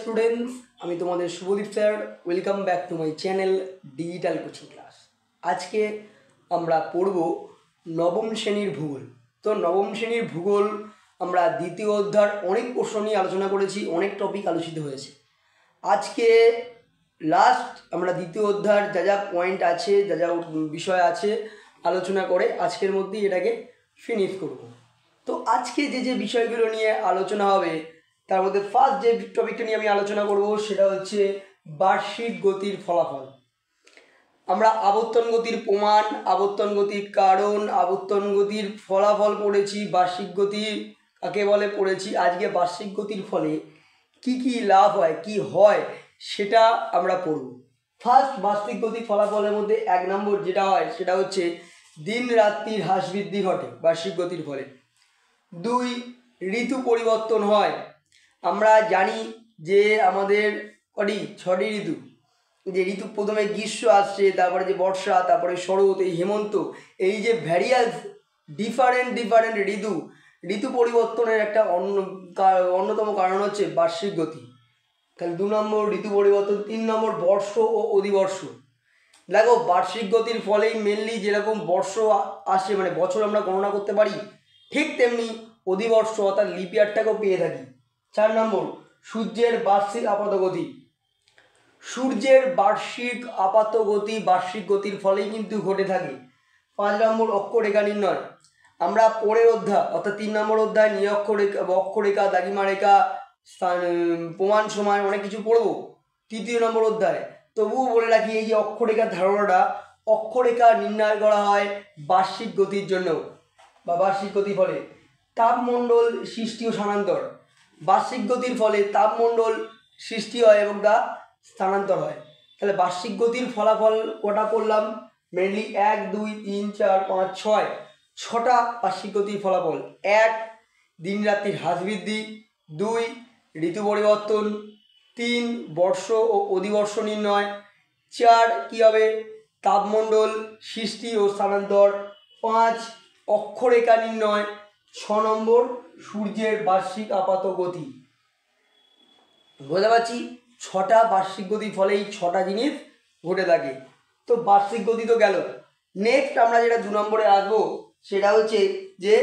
Students, আমি তোমাদের Shubhadeep sir. Welcome back to my channel digital coaching class. আজকে আমরা পড়ব নবম শ্রেণীর ভূগোল। তো নবম শ্রেণীর ভূগোল আমরা দ্বিতীয় অধ্যায়ের অনেক প্রশ্ন নিয়ে আলোচনা করেছি, অনেক টপিক আলোচিত হয়েছে। আজকে লাস্ট আমরা দ্বিতীয় অধ্যায়ের যা যা পয়েন্ট আছে, যা যা বিষয় আছে আলোচনা করে আজকের মধ্যেই এটাকে ফিনিশ করব। তো আজকে যে যে বিষয়গুলো নিয়ে আলোচনা হবে তার মধ্যে ফার্স্ট যে টপিকটা নিয়ে আমি আলোচনা করব সেটা হচ্ছে বার্ষিক গতির ফলাফল। আমরা আবর্তন গতির প্রমাণ, আবর্তন গতির কারণ, আবর্তন গতির ফলাফল পড়েছি, বার্ষিক গতি কাকে বলে পড়েছি। আজকে বার্ষিক গতির ফলে কি কি লাভ হয়, কি হয় সেটা আমরা পড়ব। ফার্স্ট বার্ষিক গতির ফলাফলের মধ্যে 1 নম্বর যেটা হয় সেটা হচ্ছে দিন রাত্রির হ্রাস বৃদ্ধি ঘটে বার্ষিক গতির ফলে। 2 ঋতু পরিবর্তন হয়। আমরা জানি যে আমাদের 6টি ঋতু, যে ঋতু প্রথমে গ্রীষ্ম আসছে, তারপরে যে বর্ষা, তারপরে শরৎ, এই হেমন্ত, এই যে ভ্যারিয়াস ডিফারেন্ট ঋতু পরিবর্তনের একটা অন্যতম কারণ হচ্ছে বার্ষিক গতি। তাহলে 2 নম্বর ঋতু পরিবর্তন। 3 নম্বর বর্ষ ও অধিবর্ষ। দেখো বার্ষিক গতির ফলেই মেনলি যেরকম বর্ষ আসে, মানে বছর আমরা গণনা করতে পারি, ঠিক তেমনি অধিবর্ষ অর্থাৎ লিপ ইয়ারটাকেও পেয়ে থাকি। 4 নম্বর সূর্যের বার্ষিক আপাতগতি। সূর্যের বার্ষিক আপাতগতি বার্ষিক গতির ফলেই কিন্তু ঘটে থাকে। 5 নম্বর অক্ষরেখা নির্ণয়। আমরা পরের অধ্যায় অর্থাৎ 3 নম্বর অধ্যায় নিরক্ষরেখা, অক্ষরেখা, দাগিমা রেখা, প্রমাণ সময় অনেক কিছু পড়বো 3 নম্বর অধ্যায়। তবুও বলে রাখি, এই যে অক্ষরেখার ধারণাটা, অক্ষরেখা নির্ণয় করা হয় বার্ষিক গতির জন্য বা বার্ষিক গতির ফলে। তাপমণ্ডল সৃষ্টি ও স্থানান্তর। বার্ষিক গতির ফলে তাপমণ্ডল সৃষ্টি হয় এবং তা স্থানান্তর হয়। তাহলে বার্ষিক গতির ফলাফল কটা করলাম? মেনলি 1, 2, 3, 4, 5, 6, 6টা বার্ষিক গতির ফলাফল। 1 দিন রাত্রির হ্রাস বৃদ্ধি, 2 ঋতু পরিবর্তন, 3 বর্ষ ও অধিবর্ষ নির্ণয়, 4 কী হবে তাপমণ্ডল সৃষ্টি ও স্থানান্তর, 5 অক্ষরেখা নির্ণয়, 6 নম্বর সূর্যের বার্ষিক আপাত গতি। বুঝতে পারছি 6টা বার্ষিক গতির ফলে এই 6টা জিনিস ঘটে থাকে। তো বার্ষিক গতি তো গেল। নেক্সট আমরা যেটা 2 নম্বরে আসবো সেটা হচ্ছে যে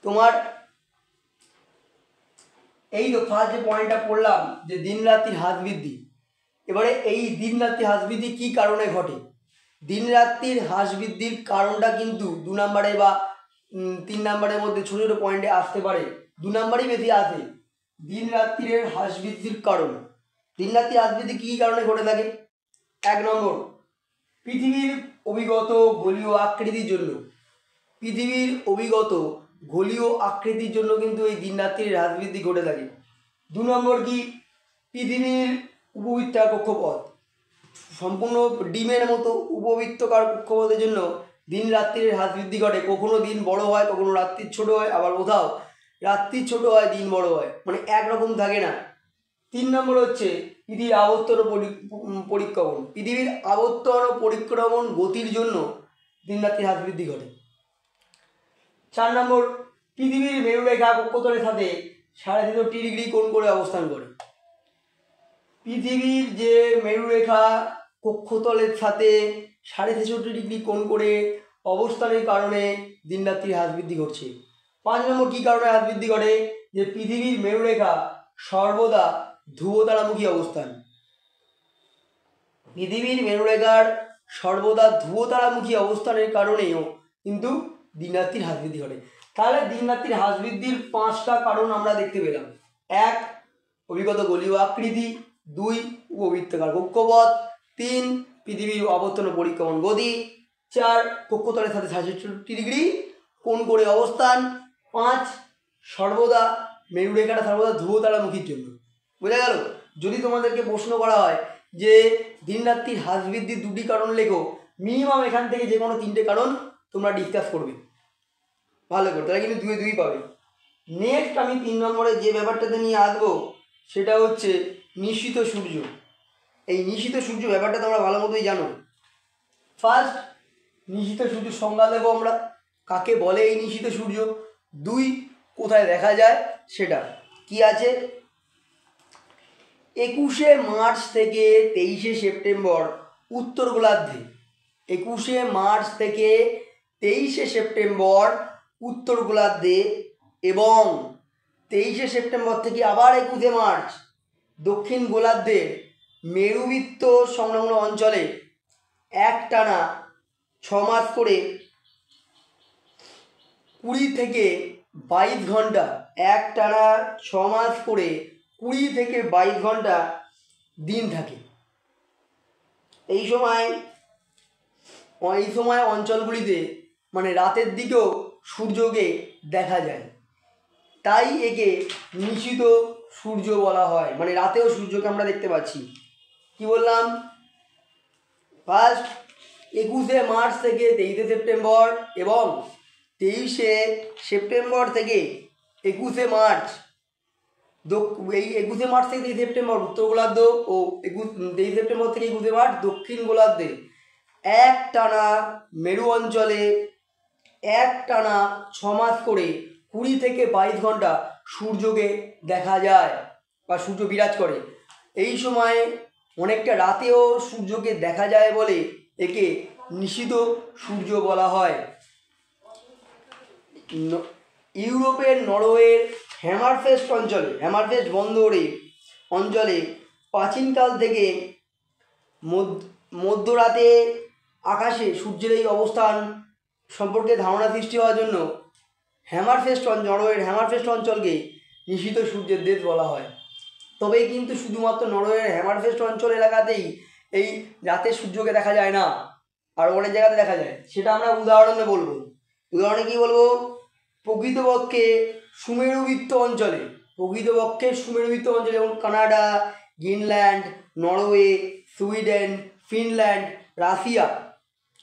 তোমার এই তো ফার্স্ট যে পয়েন্টটা পড়লাম যে দিন রাত্রির হ্রাস বৃদ্ধি। এবারে এই দিন রাত্রি হ্রাস বৃদ্ধি কী কারণে ঘটে? দিন রাত্রির হ্রাস বৃদ্ধির কারণটা কিন্তু 2 নম্বরে বা 3 নম্বরের মধ্যে ছোটো ছোটো পয়েন্টে আসতে পারে, 2 নম্বরেই বেশি আসে। দিন রাত্রির হ্রাস বৃদ্ধির কারণ, দিন রাত্রির হ্রাস বৃদ্ধি কী কারণে ঘটে থাকে? 1 নম্বর পৃথিবীর অভিগত গোলীয় আকৃতির জন্য। পৃথিবীর অভিগত গোলীয় আকৃতির জন্য কিন্তু এই দিন রাত্রির হ্রাস বৃদ্ধি ঘটে থাকে। 2 নম্বর কি পৃথিবীর উপবৃত্তাকার কক্ষপথ, সম্পূর্ণ ডিমের মতো উপবৃত্তাকার কক্ষপথের জন্য দিন রাত্রির হ্রাস বৃদ্ধি ঘটে। কখনো দিন বড় হয়, কখনো রাত্রি ছোট হয়, আবার কোথাও রাত্রি ছোট হয় দিন বড় হয়, মানে একরকম থাকে না। 3 নম্বর হচ্ছে পৃথিবীর আবর্তন পরিক্রমণ। পৃথিবীর আবর্তন ও পরিক্রমণ গতির জন্য দিন রাত্রির হ্রাস বৃদ্ধি ঘটে। 4 নম্বর পৃথিবীর মেরুরেখা কক্ষতলের সাথে 63.5 ডিগ্রি কোণ করে অবস্থান করে। পৃথিবীর যে মেরুরেখা কক্ষতলের সাথে 63.5 ডিগ্রি কোণ করে অবস্থানের কারণে দিন রাত্রির হ্রাস বৃদ্ধি ঘটছে। 5 নম্বর কী কারণে হ্রাস বৃদ্ধি ঘটে? যে পৃথিবীর মেরুরেখা সর্বদা ধ্রুবতারামুখী অবস্থান। পৃথিবীর মেরুরেখার সর্বদা ধ্রুবতারামুখী অবস্থানের কারণেও কিন্তু দিন রাত্রির হ্রাস বৃদ্ধি ঘটে। তাহলে দিন রাত্রির হ্রাস বৃদ্ধির 5টা কারণ আমরা দেখতে পেলাম। 1 অভিগত গোলীয় আকৃতি, 2 উপবৃত্তাকার কক্ষপথ, 3 পৃথিবীর আবর্তন ও পরিক্রমণ গতি, 4 কক্ষতলের সাথে 63 ডিগ্রি কোণ করে অবস্থান, 5 সর্বদা মেরুরেখাটা সর্বদা ধ্রুবতারামুখীর জন্য। বোঝা গেল? যদি তোমাদেরকে প্রশ্ন করা হয় যে দিন রাত্রির হ্রাস বৃদ্ধির 2টি কারণ লেখো, মিনিমাম এখান থেকে যে কোনো 3টে কারণ তোমরা ডিসকাস করবে ভালো করে, তাহলে কিন্তু 2 পাবে। নেক্সট আমি 3 নম্বরে যে ব্যাপারটাতে নিয়ে আসবো সেটা হচ্ছে নিশীথ সূর্য। এই নিশীথ সূর্য ব্যাপারটা তোমরা ভালো মতোই জানো। ফার্স্ট নিশীথ সূর্য সংজ্ঞা দেবো আমরা, কাকে বলে এই নিশীথ সূর্য। 2 কোথায় দেখা যায় সেটা কি আছে। 21শে মার্চ থেকে 23শে সেপ্টেম্বর উত্তর গোলার্ধে, 21শে মার্চ থেকে 23শে সেপ্টেম্বর উত্তর গোলার্ধে এবং 23শে সেপ্টেম্বর থেকে আবার 21শে মার্চ দক্ষিণ গোলার্ধের মেরুবৃত্ত সংলগ্ন অঞ্চলে একটানা 6 মাস করে 20 থেকে 22 ঘন্টা, একটানা 6 মাস করে 20 থেকে 22 ঘন্টা দিন থাকে। এই সময় অঞ্চলগুলিতে মানে রাতের দিকেও সূর্যকে দেখা যায়, তাই একে নিশীথ সূর্য বলা হয়। মানে রাতেও সূর্যকে আমরা দেখতে পাচ্ছি। কি বললাম? ফার্স্ট 21শে মার্চ থেকে 23শে সেপ্টেম্বর এবং 23শে সেপ্টেম্বর থেকে 21শে মার্চ, এই 21শে মার্চ থেকে 23শে সেপ্টেম্বর উত্তর গোলার্ধ ও 23শে সেপ্টেম্বর থেকে 21শে মার্চ দক্ষিণ গোলার্ধে একটানা মেরু অঞ্চলে একটানা 6 মাস করে 20 থেকে 22 ঘন্টা সূর্যকে দেখা যায় বা সূর্য বিরাজ করে। এই সময় অনেকটা রাতেও সূর্যকে দেখা যায় বলে একে নিশীথ সূর্য বলা হয়। ইউরোপের নরওয়ের হ্যামারফেস্ট অঞ্চলে, হ্যামারফেস্ট বন্দরে অঞ্চলে প্রাচীনকাল থেকে মধ্যরাতে আকাশে সূর্যের এই অবস্থান সম্পর্কে ধারণা সৃষ্টি হওয়ার জন্য নরওয়ের হ্যামারফেস্ট অঞ্চলকে নিশীথ সূর্যের দেশ বলা হয়। তবে কিন্তু শুধুমাত্র নরওয়ের হ্যামারফেস্ট অঞ্চল এলাকাতেই এই রাতে সূর্যকে দেখা যায় না, আর অনেক জায়গাতে দেখা যায়। সেটা আমরা উদাহরণে বলবো। উদাহরণে কি বলবো? প্রকৃতপক্ষে সুমেরুবৃত্ত অঞ্চলে, যেমন Canada, Greenland, Norway, Sweden, Finland, Russia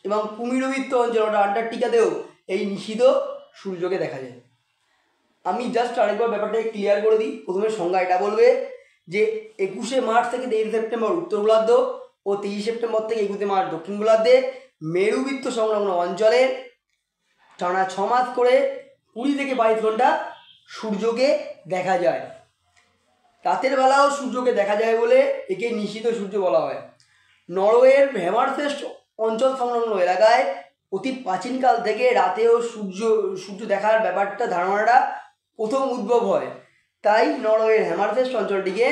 এবং কুমেরুবৃত্ত অঞ্চল আন্টার্কটিকাতেও এই নিশীথ সূর্যকে দেখা যায়। আমি জাস্ট আরেকবার ব্যাপারটাকে ক্লিয়ার করে দিই। প্রথমে সংজ্ঞা এটা বলবে যে 21শে মার্চ থেকে 23শে সেপ্টেম্বর উত্তর গোলার্ধ ও 23শে সেপ্টেম্বর থেকে 21শে মার্চ দক্ষিণ গোলার্ধে মেরুবৃত্ত সংলগ্ন অঞ্চলে টানা 6 মাস করে 20 থেকে 22 ঘন্টা সূর্যকে দেখা যায়। রাতের বেলাও সূর্যকে দেখা যায় বলে একে নিশীথ সূর্য বলা হয়। নরওয়ের হ্যামারফেস্ট অঞ্চল সংলগ্ন এলাকায় অতি প্রাচীনকাল থেকে রাতেও সূর্য দেখার ব্যাপারটা, ধারণাটা প্রথম উদ্ভব হয়। তাই নরওয়ের হ্যামারফেস্ট অঞ্চলটিকে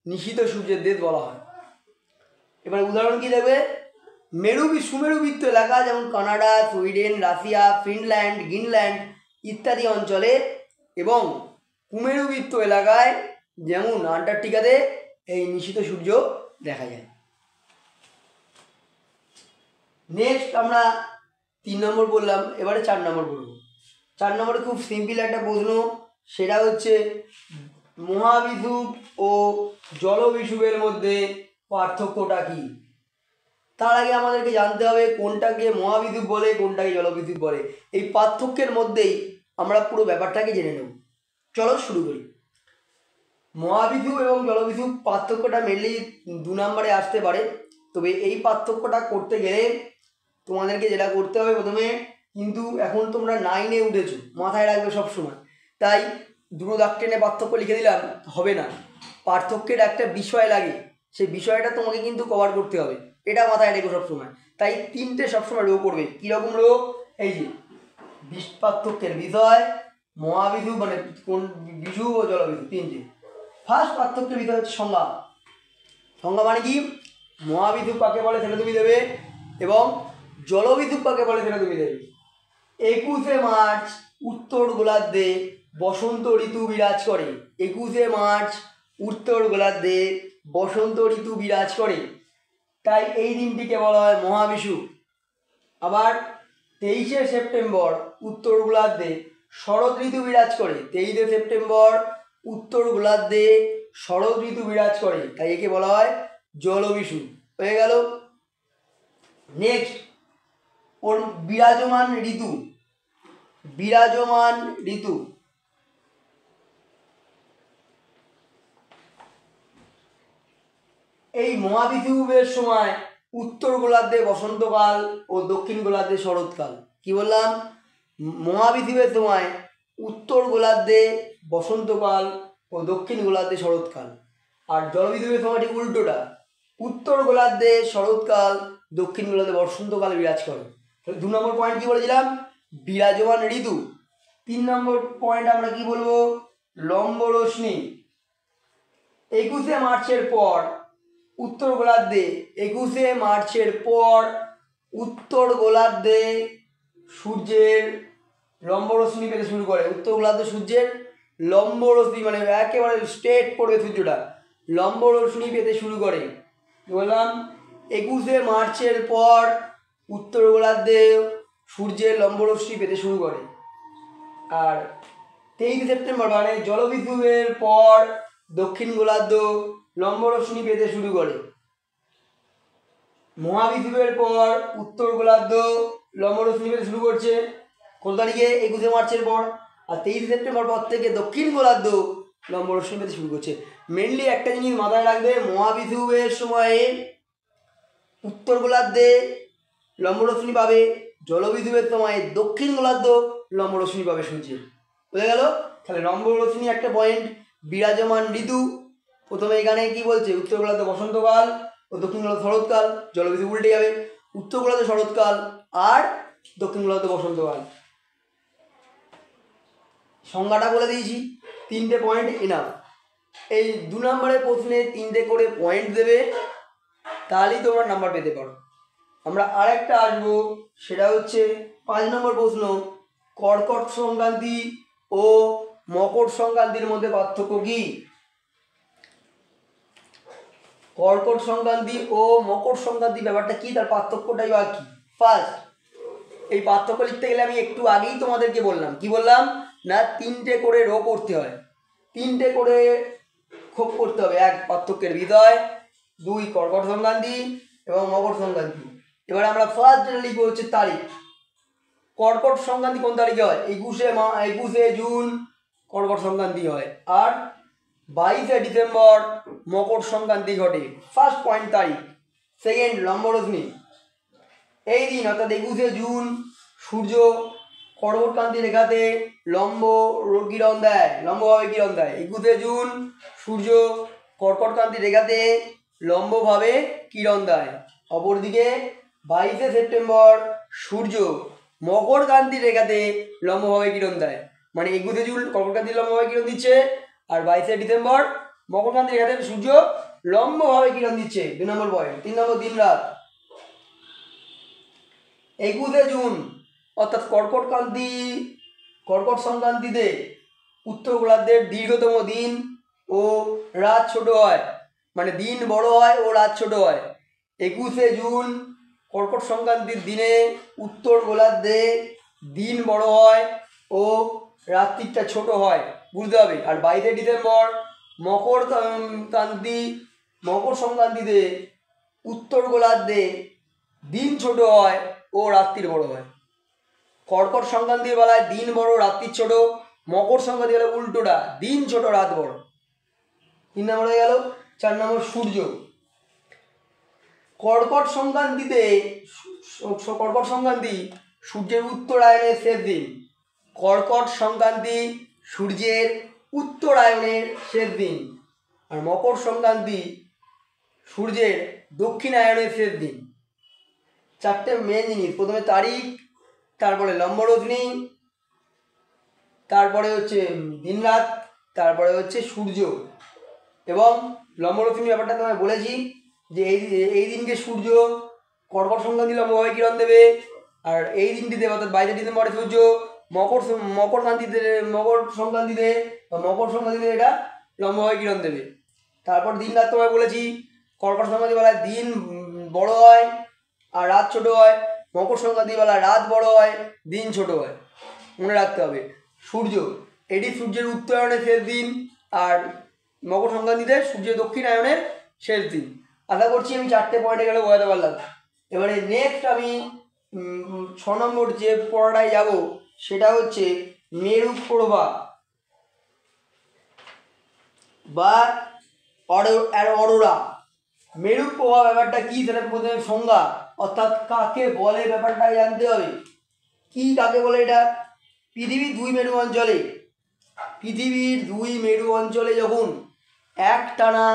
নিশীথ সূর্যের দেশ বলা হয়। এবার উদাহরণ কি দেবে? সুমেরুবৃত্ত এলাকা যেমন Canada, Sweden, Russia, Finland, Greenland ইত্যাদি অঞ্চলে এবং কুমেরুবৃত্ত এলাকায় যেমন আন্টার্কটিকাতে এই নিশীথ সূর্য দেখা যায়। নেক্সট আমরা 3 নম্বর বললাম, এবারে 4 নম্বর বলবো। 4 নম্বরে খুব সিম্পল একটা প্রশ্ন, সেটা হচ্ছে মহাবিষুব ও জলবিষুবের মধ্যে পার্থক্যটা কি? তার আগে আমাদেরকে জানতে হবে কোনটাকে মহাবিষুব বলে, কোনটাকে জলবিষুব বলে। এই পার্থক্যের মধ্যেই আমরা পুরো ব্যাপারটাকে জেনে নেব। চলো শুরু করি। মহাবিষুব এবং জলবিষুব পার্থক্যটা মেনলি 2 নম্বরে আসতে পারে। তবে এই পার্থক্যটা করতে গেলে তোমাদেরকে যেটা করতে হবে, প্রথমে কিন্তু এখন তোমরা 9-এ উঠেছো, মাথায় রাখবে সবসময়। তাই দুটো দাগ টেনে পার্থক্য লিখে দিলাম হবে না। পার্থক্যের একটা বিষয় লাগে, সেই বিষয়টা তোমাকে কিন্তু কভার করতে হবে, এটা মাথায় রেখো সবসময়। তাই 3টে সবসময় রো করবে। কীরকম রো? এই যে পার্থক্যের বিষয়, মহাবিষুব মানে কোন বিষুব ও জলবিষুব, 3টে। ফার্স্ট পার্থক্যের বিষয় হচ্ছে সংজ্ঞা। সংজ্ঞা মানে কি? মহাবিষুব কাকে বলে সেটা তুমি দেবে এবং জলবিষুব কাকে বলে সেটা তুমি দেবে। 21শে মার্চ উত্তর গোলার্ধে বসন্ত ঋতু বিরাজ করে। 21শে মার্চ উত্তর গোলার্ধে বসন্ত ঋতু বিরাজ করে, তাই এই দিনটিকে বলা হয় মহাবিষুব। আবার 23শে সেপ্টেম্বর উত্তর গোলার্ধে শরৎ ঋতু বিরাজ করে। 23শে সেপ্টেম্বর উত্তর গোলার্ধে শরৎ ঋতু বিরাজ করে, তাই একে বলা হয় জলবিষুব। হয়ে গেল। নেক্সট ওর বিরাজমান ঋতু। এই মহাবিষুবের সময় উত্তর গোলার্ধে বসন্তকাল ও দক্ষিণ গোলার্ধে শরৎকাল। কি বললাম? মহাবিষুবের সময় উত্তর গোলার্ধে বসন্তকাল ও দক্ষিণ গোলার্ধে শরৎকাল। আর জলবিদ্যুতের সময় ঠিক উল্টোটা, উত্তর গোলার্ধে শরৎকাল, দক্ষিণ গোলার্ধে বসন্তকাল বিরাজ করে। তাহলে 2 নম্বর পয়েন্ট কি বলেছিলাম, বিরাজমান ঋতু। 3 নম্বর পয়েন্ট আমরা কি বলবো, লম্ব রশ্মি। 21শে মার্চের পর উত্তর গোলার্ধে, 21শে মার্চের পর উত্তর গোলার্ধে সূর্যের লম্ব রশ্মি পেতে শুরু করে। উত্তর গোলার্ধে সূর্যের লম্ব রশ্মি মানে একেবারে স্ট্রেট পড়বে সূর্যটা, লম্ব রশ্মি পেতে শুরু করে। বললাম 21শে মার্চের পর উত্তর গোলার্ধে সূর্যের লম্ব রশ্মি পেতে শুরু করে। আর 23শে সেপ্টেম্বর মানে জলবিদ্যুতের পর দক্ষিণ গোলার্ধ লম্ব রশ্মি পেতে শুরু করে। মহাবিদ্যুতের পর উত্তর গোলার্ধ লম্ব রশ্মি পেতে শুরু করছে কোন তারিখে, 21শে মার্চের পর। আর 23শে সেপ্টেম্বর পর থেকে দক্ষিণ গোলার্ধ লম্ব রশ্মি পেতে শুরু করছে। মেনলি একটা জিনিস মাথায় রাখবে, মহাবিদ্যুতের সময়ে উত্তর গোলার্ধে লম্ব রশ্মি পাবে, জলবিদ্যুতের সময় দক্ষিণ গোলার্ধ লম্ব রশ্মি পাবে সূর্যের। বুঝে গেল? তাহলে লম্ব রশ্মি একটা পয়েন্ট, বিরাজমান ঋতু। প্রথমে এখানে কি বলছে, উত্তর গোলার্ধে বসন্তকাল ও দক্ষিণ গোলার্ধে শরৎকাল, জলবিদ্যুৎ উল্টে যাবে, উত্তর গোলার্ধে শরৎকাল আর দক্ষিণ গোলার্ধে বসন্তকাল। সংজ্ঞাটা বলে দিয়েছি, 3টে পয়েন্ট এনাফ। এই 2 নম্বরের প্রশ্নে 3টে করে পয়েন্ট দেবে, তাহলেই তোমরা নাম্বার পেতে পারো। আমরা আরেকটা আসবো, সেটা হচ্ছে 5 নম্বর প্রশ্ন, কর্কট সংক্রান্তি ও মকর সংক্রান্তির মধ্যে পার্থক্য কি? কর্কট সংক্রান্তি ও মকর সংক্রান্তি ব্যাপারটা কি, তার পার্থক্যটাই বা কি? ফার্স্ট, এই পার্থক্য লিখতে গেলে আমি একটু আগেই তোমাদেরকে বললাম, কি বললাম না, 3টে করে রো করতে হয়, 3টে করে ক্ষোভ করতে হবে। 1 পার্থক্যের বিধয়, 2 কর্কট সংক্রান্তি এবং মকর সংক্রান্তি। এবার আমরা ফার্স্ট যেটা লিখবো হচ্ছে তারিখ। কর্কট সংক্রান্তি কোন তারিখে হয়? 21শে জুন কর্কট সংক্রান্তি হয়। আর 22শে ডিসেম্বর মকর সংক্রান্তি ঘটে। ফার্স্ট পয়েন্ট তারিখ। সেকেন্ড, লম্ব রশ্মি। এই দিন অর্থাৎ 21শে জুন সূর্য কর্কটক্রান্তি রেখাতে লম্ব কিরণ দেয়, লম্বভাবে কিরণ দেয়। 21শে জুন সূর্য কর্কটক্রান্তি রেখাতে লম্বভাবে কিরণ দেয়। অপরদিকে 22শে সেপ্টেম্বর সূর্য মকরক্রান্তি রেখাতে লম্বভাবে কিরণ দেয়। মানে 21শে জুন কর্কটক্রান্তি লম্বভাবে কিরণ দিচ্ছে, আর 22শে ডিসেম্বর মকরক্রান্তি রেখাতে সূর্য লম্বভাবে কিরণ দিচ্ছে। 2 নম্বর পয়েন্ট। 3 নম্বর, দিন রাত। 21শে জুন অর্থাৎ কর্কট সংক্রান্তিতে উত্তর গোলার্ধের দীর্ঘতম দিন ও রাত ছোট হয়, মানে দিন বড় হয় ও রাত ছোট হয়। 21শে জুন কর্কট সংক্রান্তির দিনে উত্তর গোলার্ধে দিন বড় হয় ও রাত্রিটা ছোট হয়, বুঝতে হবে। আর 22শে ডিসেম্বর মকর সংক্রান্তিতে উত্তর গোলার্ধে দিন ছোট হয় ও রাত্রির বড় হয়। কর্কট সংক্রান্তির বেলায় দিন বড় রাত্রির ছোট, মকর সংক্রান্তির বেলায় উল্টোটা, দিন ছোট রাত বড়। 3 নম্বর হয়ে গেল। 4 নম্বর, সূর্য। কর্কট সংক্রান্তি সূর্যের উত্তরায়ণের শেষ দিন। কর্কট সংক্রান্তি সূর্যের উত্তরায়ণের শেষ দিন। আর মকর সংক্রান্তি সূর্যের দক্ষিণায়নের শেষ দিন। 4টে মেন জিনিস, প্রথমে তারিখ, তারপরে লম্ব রশ্মি, তারপরে হচ্ছে দিন রাত, তারপরে হচ্ছে সূর্য। এবং লম্ব রশ্মি ব্যাপারটা তোমায় বলেছি যে এই দিনকে সূর্য কর্কট সংক্রান্তি লম্বভাবে কিরণ দেবে, আর এই দিনটিতে অর্থাৎ 22শে ডিসেম্বরে সূর্য মকর সংক্রান্তিতে এটা লম্বভাবে কিরণ দেবে। তারপর দিন রাত তোমায় বলেছি, কর্কট সংক্রান্তি বেলায় দিন বড় হয় আর রাত ছোট হয়, মকর সংক্রান্তি বেলায় রাত বড় হয় দিন ছোট হয়, মনে রাখতে হবে। সূর্য, এটি সূর্যের উত্তরায়ণের শেষ দিন, আর মকর সংক্রান্তিতে সূর্যের দক্ষিণায়নের শেষ দিন। আশা করছি আমি 4টে পয়েন্টে গেলে বোঝাতে পারলাম। এবারে নেক্সট আমি 6 নম্বর যে পড়াটায় যাব সেটা হচ্ছে মেরু প্রভাব বা অরোরা। মেরু প্রভাব ব্যাপারটা কি, সেটা প্রথমে সংজ্ঞা, অর্থাৎ কাকে বলে ব্যাপারটা জানতে হবে। কি কাকে বলে এটা? পৃথিবীর 2 মেরু অঞ্চলে যখন একটানা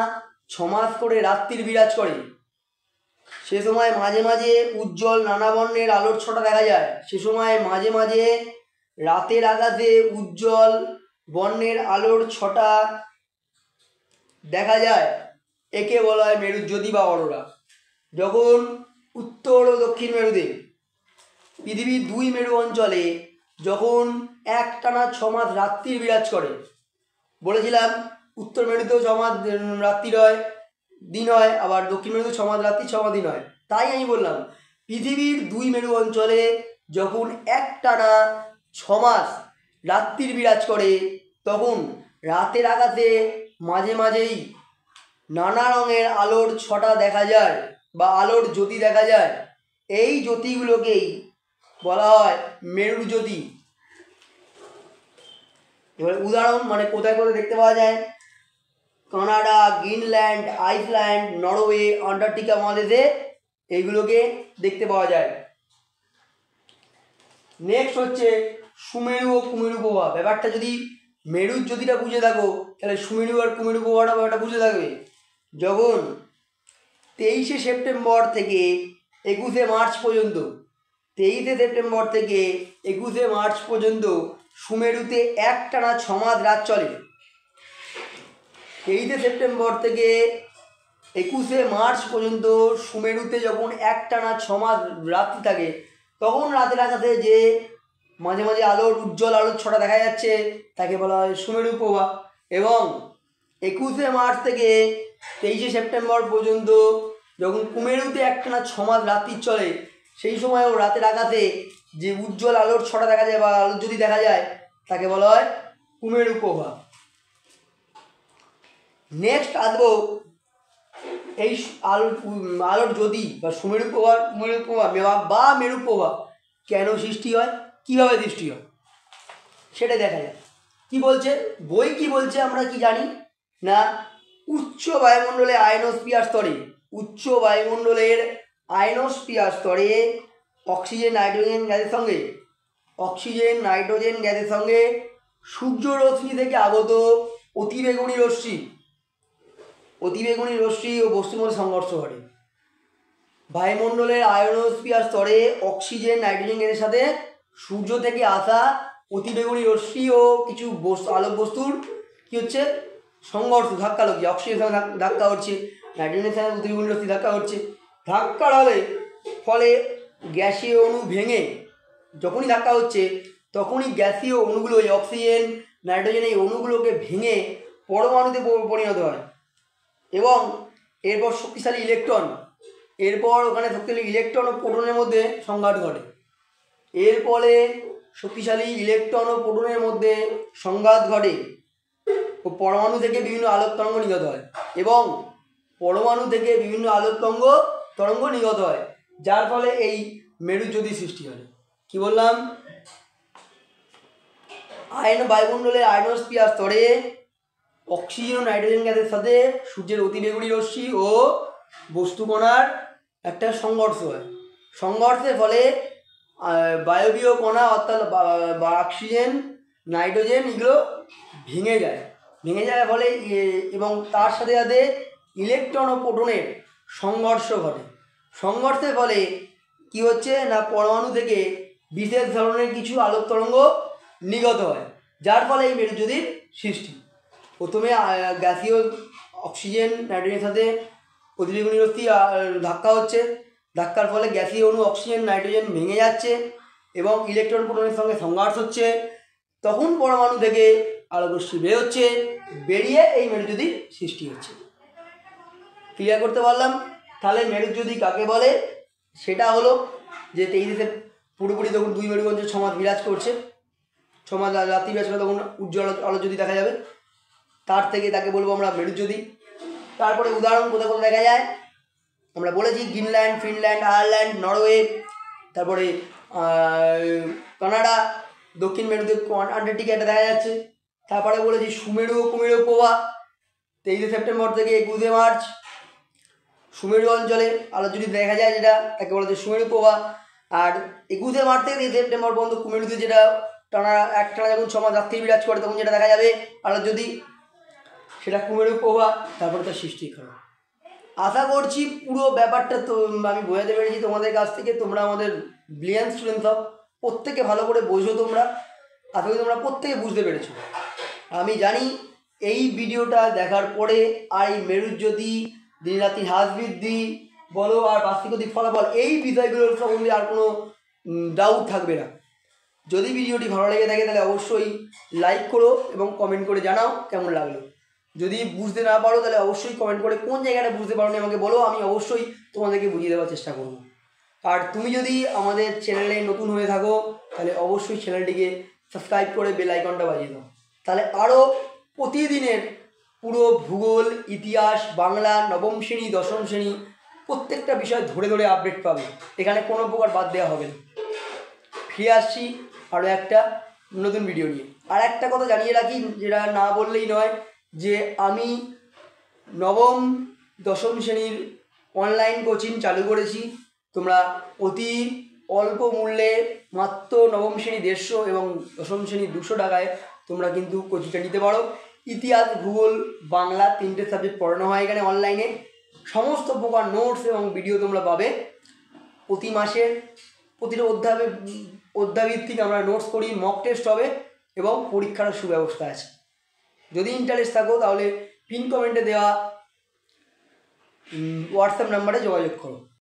ছমাস করে রাত্রির বিরাজ করে, সে সময় মাঝে মাঝে উজ্জ্বল নানা বর্ণের আলোর ছটা দেখা যায়। সে সময় মাঝে মাঝে রাতের আকাশে উজ্জ্বল বর্ণের আলোর ছটা দেখা যায়, একে বলা হয় মেরুজ্যোতি বা অরোরা। যখন উত্তর ও দক্ষিণ মেরুতে পৃথিবীর দুই মেরু অঞ্চলে যখন একটানা 6 মাস রাত্রির বিরাজ করে, বলেছিলাম উত্তর মেরুতেও 6 মাস রাত্রি হয়, দিন হয়, আবার দক্ষিণ মেরুতে 6 মাস রাত্রি 6 মাস দিন হয়। তাই আমি বললাম পৃথিবীর দুই মেরু অঞ্চলে যখন একটানা 6 মাস রাত্রির বিরাজ করে, তখন রাতের আকাশে মাঝে মাঝেই নানা রঙের আলোর ছটা দেখা যায় বা আলোর জ্যোতি দেখা যায়। এই জ্যোতিগুলোকেই বলা হয় মেরুর জ্যোতি। এবার উদাহরণ মানে কোথায় কোথায় দেখতে পাওয়া যায়, Canada, Greenland, Iceland, Norway, Antarctica মহাদেশে এইগুলোকে দেখতে পাওয়া যায়। নেক্সট হচ্ছে সুমেরু ও কুমেরু প্রভাব। ব্যাপারটা যদি মেরুর জ্যোতিটা বুঝে থাকো তাহলে সুমেরু আর কুমেরু প্রভাবটা ব্যাপারটা বুঝে থাকবে। যখন 23শে সেপ্টেম্বর থেকে 21শে মার্চ পর্যন্ত, 23শে সেপ্টেম্বর থেকে 21শে মার্চ পর্যন্ত সুমেরুতে একটানা 6 মাস রাত চলে। 23শে সেপ্টেম্বর থেকে 21শে মার্চ পর্যন্ত সুমেরুতে যখন একটানা 6 মাস রাত্রি থাকে, তখন রাতের আকাশে যে মাঝে মাঝে আলোর উজ্জ্বল আলোর ছটা দেখা যাচ্ছে তাকে বলা হয় সুমেরু প্রভা। এবং 21শে মার্চ থেকে 23শে সেপ্টেম্বর পর্যন্ত যখন কুমেরুতে একটানা 6 মাস রাত্রি চলে, সেই সময়ও রাতের আকাশে যে উজ্জ্বল আলোর ছটা দেখা যায় বা আলোর যদি দেখা যায় তাকে বলা হয় কুমেরু প্রভা। নেক্সট আসবো এই আলোর জ্যোতি বা সুমেরু প্রভা বা মেরু প্রভা কেন সৃষ্টি হয়, কিভাবে সৃষ্টি হয় সেটা দেখা যায়। কি বলছে বই, কি বলছে আমরা কি জানি না, উচ্চ বায়ুমণ্ডলে আয়নোস্ফিয়ার স্তরে, উচ্চ বায়ুমণ্ডলের আয়নোস্ফিয়ার স্তরে অক্সিজেন নাইট্রোজেন গ্যাসের সঙ্গে সূর্য রশ্মি থেকে আগত অতিবেগুনি রশ্মি ও বস্তুর মধ্যে সংঘর্ষ ঘটে। বায়ুমণ্ডলের আয়নোস্ফিয়ার স্তরে অক্সিজেন নাইট্রোজেন গ্যাসের সাথে সূর্য থেকে আসা অতিবেগুনি রশ্মি ও কিছু আলোক বস্তুর কি হচ্ছে সংঘর্ষ, ধাক্কা লাগছে। অক্সিজেনের সঙ্গে ধাক্কা হচ্ছে, নাইট্রোজেনের সঙ্গে অতিবেগুনি রশ্মি ধাক্কা হচ্ছে। ধাক্কার ফলে গ্যাসীয় অণু ভেঙে, যখনই ধাক্কা হচ্ছে তখনই গ্যাসীয় অণুগুলো, এই অক্সিজেন নাইট্রোজেন এই অণুগুলোকে ভেঙে পরমাণুতে পরিণত হয় এবং এরপর শক্তিশালী ইলেকট্রন, ও প্রোটনের মধ্যে সংঘাত ঘটে। এর ফলে শক্তিশালী ইলেকট্রন ও প্রোটনের মধ্যে সংঘাত ঘটে ও পরমাণু থেকে বিভিন্ন আলোক তরঙ্গ নির্গত হয় যার ফলে এই মেরুজ্যোতি সৃষ্টি হয়। কি বললাম, বায়ুমণ্ডলের আয়নোস্ফিয়ার স্তরে অক্সিজেন ও নাইট্রোজেন গ্যাসের সাথে সূর্যের অতিবেগুনি রশ্মি ও বস্তুকণার একটা সংঘর্ষ হয়। সংঘর্ষের ফলে বায়বীয় কণা অর্থাৎ অক্সিজেন নাইট্রোজেন এগুলো ভেঙে যায় ফলে এবং তার সাথে সাথে ইলেকট্রন ও প্রোটনের সংঘর্ষ ঘটে। সংঘর্ষের ফলে কি হচ্ছে না, পরমাণু থেকে বিশেষ ধরনের কিছু আলোক তরঙ্গ নির্গত হয়, যার ফলে এই মেরুজ্যোতির সৃষ্টি। প্রথমে গ্যাসীয় অক্সিজেন নাইট্রোজেনের সাথে অতিবেগুনি রশ্মি ধাক্কা হচ্ছে, ধাক্কার ফলে গ্যাসীয় অণু অক্সিজেন নাইট্রোজেন ভেঙে যাচ্ছে এবং ইলেকট্রন প্রোটনের সঙ্গে সংঘর্ষ হচ্ছে। তখন পরমাণু থেকে আলোকরশ্মি বেরোচ্ছে, বেরিয়ে এই মেরুজ্যোতির সৃষ্টি হচ্ছে। ক্লিয়ার করতে পারলাম? তাহলে মেরুজ্যোতি কাকে বলে সেটা হলো যে 23শে পুরোপুরি যখন দুই মেরু অঞ্চল 6 মাস বিরাজ করছে, 6 মাস রাত্রি বিরাজ করে তখন উজ্জ্বল আলো যদি দেখা যাবে, তাকে বলবো আমরা মেরুজ্যোতি। তারপরে উদাহরণ কোথায় কোথায় দেখা যায় আমরা বলেছি, গ্রিনল্যান্ড, ফিনল্যান্ড, আয়ারল্যান্ড, নরওয়ে, তারপরে কানাডা, দক্ষিণ মেরুতে আন্টার্কটিকা এটা দেখা যাচ্ছে। তারপরে বলেছি সুমেরু ও কুমেরু প্রভা 23শে সেপ্টেম্বর থেকে 21শে মার্চ সুমেরু অঞ্চলে আলো যদি দেখা যায় যেটা তাকে বলা যায় সুমেরু প্রভা। আর 21শে মার্চ থেকে 23 সেপ্টেম্বর পর্যন্ত কুমেরুতে যেটা একটানা যখন 6 মাস রাত্রি বিরাজ করে তখন যেটা দেখা যাবে আলো যদি, সেটা কুমেরু পোহা, তারপরে তার সৃষ্টিকরণ। আশা করছি পুরো ব্যাপারটা তো আমি বোঝাতে পেরেছি তোমাদের কাছ থেকে। তোমরা আমাদের ব্রিলিয়ান্ট স্টুডেন্টস সব, প্রত্যেকে ভালো করে বোঝো। তোমরা আশা করি তোমরা প্রত্যেকে বুঝতে পেরেছো। আমি জানি এই ভিডিওটা দেখার পরে আর এই মেরুজ্যোতি, দিনরাত্রি হ্রাস বৃদ্ধি বলো আর বার্ষিক ফলাফল, এই বিষয়গুলোর সম্বন্ধে আর কোনো ডাউট থাকবে না। যদি ভিডিওটি ভালো লেগে থাকে তাহলে অবশ্যই লাইক করো এবং কমেন্ট করে জানাও কেমন লাগলো। যদি বুঝতে না পারো তাহলে অবশ্যই কমেন্ট করে কোন জায়গাটা বুঝতে পারো নি আমাকে বলো, আমি অবশ্যই তোমাদেরকে বুঝিয়ে দেওয়ার চেষ্টা করব। আর তুমি যদি আমাদের চ্যানেলে নতুন হয়ে থাকো তাহলে অবশ্যই চ্যানেলটিকে সাবস্ক্রাইব করে বেল আইকনটা বাজিয়ে দাও। তাহলে আরও প্রতিদিনের পুরো ভূগোল, ইতিহাস, বাংলা, নবম শ্রেণী, দশম শ্রেণী প্রত্যেকটা বিষয় ধরে ধরে আপডেট পাবে। এখানে কোনো প্রকার বাদ দেওয়া হবে না। ফিরে আসছি আরও একটা নতুন ভিডিও নিয়ে। আর একটা কথা জানিয়ে রাখি, যেটা না বললেই নয়, যে আমি নবম দশম শ্রেণীর অনলাইন কোচিং চালু করেছি। তোমরা অতি অল্প মূল্যে মাত্র নবম শ্রেণী 150 এবং দশম শ্রেণী 200 টাকায় তোমরা কিন্তু কোচিংটা নিতে পারো। ইতিহাস, ভূগোল, বাংলা 3টে সাবজেক্ট পড়ানো হয় এখানে অনলাইনে। সমস্ত প্রকার নোটস এবং ভিডিও তোমরা পাবে। প্রতি মাসের প্রতিটা অধ্যায়ভিত্তিক আমরা নোটস করি, মক টেস্ট হবে এবং পরীক্ষার সুব্যবস্থা আছে। যদি ইন্টারেস্ট থাকো তাহলে পিন কমেন্টে দেওয়া হোয়াটসঅ্যাপ নাম্বারে যোগাযোগ করো।